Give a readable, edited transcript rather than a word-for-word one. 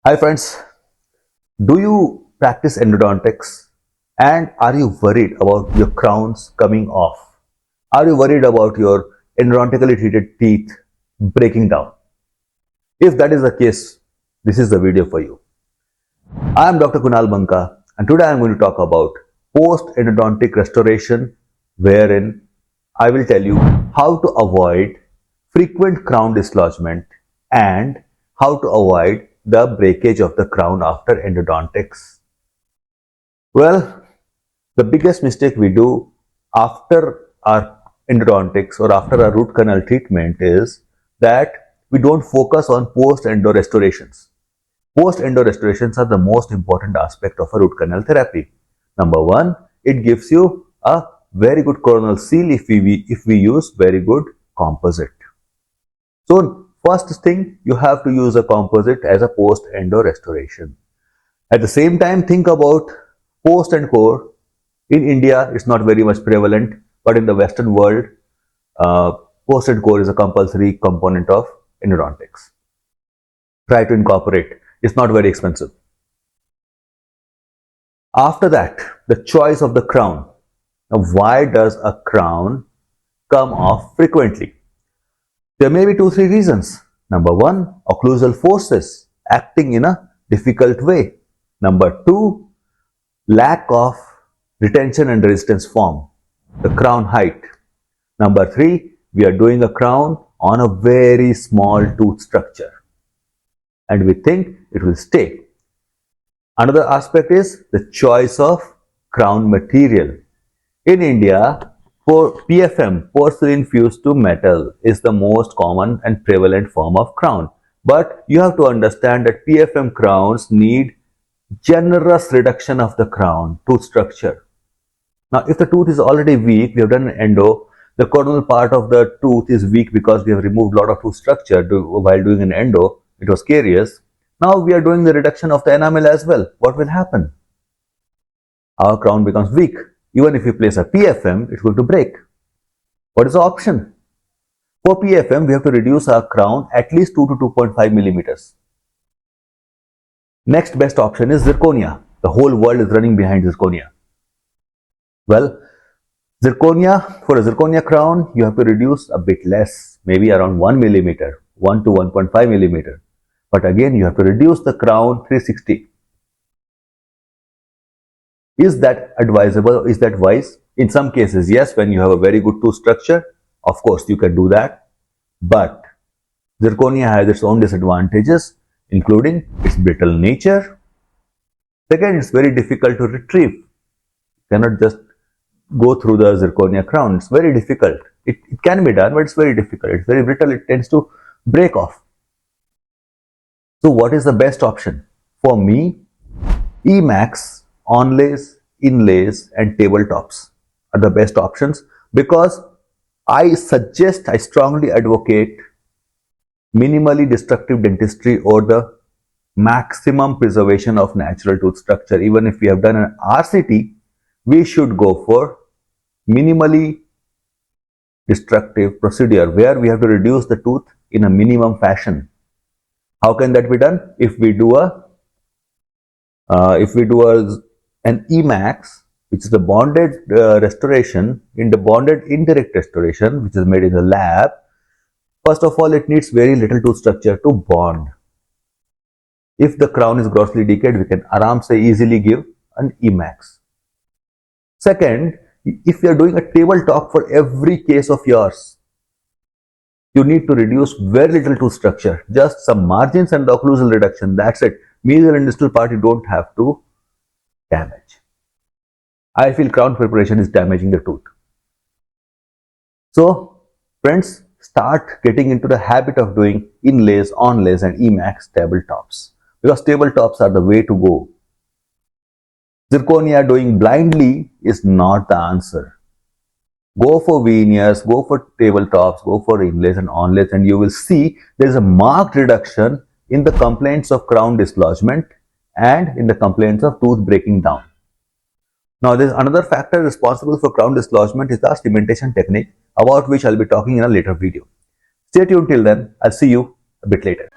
Hi friends, do you practice endodontics and are you worried about your crowns coming off? Are you worried about your endodontically treated teeth breaking down? If that is the case, this is the video for you. I am Dr. Kunal Banka and today I am going to talk about post-endodontic restoration, wherein I will tell you how to avoid frequent crown dislodgement and how to avoid the breakage of the crown after endodontics. Well, the biggest mistake we do after our endodontics or after our root canal treatment is that we don't focus on post-endo restorations. Post-endo restorations are the most important aspect of a root canal therapy. Number one, it gives you a very good coronal seal if we use very good composite. So first thing, you have to use a composite as a post-endo restoration. At the same time, think about post and core. In India, it's not very much prevalent, but in the Western world, post and core is a compulsory component of endodontics. Try to incorporate. It's not very expensive. After that, the choice of the crown. Now, why does a crown come off frequently? There may be 2-3 reasons. Number one, occlusal forces acting in a difficult way. Number two, lack of retention and resistance form, the crown height. Number three, we are doing a crown on a very small tooth structure and we think it will stay. Another aspect is the choice of crown material. In India, PFM, porcelain fused to metal, is the most common and prevalent form of crown. But you have to understand that PFM crowns need generous reduction of the crown tooth structure. Now, if the tooth is already weak, we have done an endo, the coronal part of the tooth is weak because we have removed a lot of tooth structure while doing an endo. It was carious. Now we are doing the reduction of the enamel as well. What will happen? Our crown becomes weak. Even if we place a PFM, it's going to break. What is the option? For PFM, we have to reduce our crown at least 2 to 2.5 millimeters. Next best option is zirconia. The whole world is running behind zirconia. Well, zirconia, for a zirconia crown, you have to reduce a bit less, maybe around 1 millimeter, 1 to 1.5 millimeter. But again, you have to reduce the crown 360. Is that advisable? Is that wise? In some cases, yes, when you have a very good tooth structure, of course, you can do that. But zirconia has its own disadvantages, including its brittle nature. Second, it's very difficult to retrieve. You cannot just go through the zirconia crown. It's very difficult. It can be done, but it's very difficult. It's very brittle. It tends to break off. So what is the best option? For me, Emax, onlays, inlays and tabletops are the best options because I strongly advocate minimally destructive dentistry or the maximum preservation of natural tooth structure. Even if we have done an RCT, we should go for minimally destructive procedure where we have to reduce the tooth in a minimum fashion. How can that be done? If we do an Emax, which is the bonded restoration, in the bonded indirect restoration, which is made in the lab, first of all, it needs very little tooth structure to bond. If the crown is grossly decayed, we can easily give an Emax. Second, if you are doing a tabletop for every case of yours, you need to reduce very little tooth structure, just some margins and the occlusal reduction. That's it. Mesial and distal part you don't have to damage. I feel crown preparation is damaging the tooth. So, friends, start getting into the habit of doing inlays, onlays and Emax tabletops because tabletops are the way to go. Zirconia doing blindly is not the answer. Go for veneers, go for tabletops, go for inlays and onlays, and you will see there is a marked reduction in the complaints of crown dislodgement and in the complaints of tooth breaking down. Now, there is another factor responsible for crown dislodgement is the cementation technique, about which I'll be talking in a later video. Stay tuned till then. I'll see you a bit later.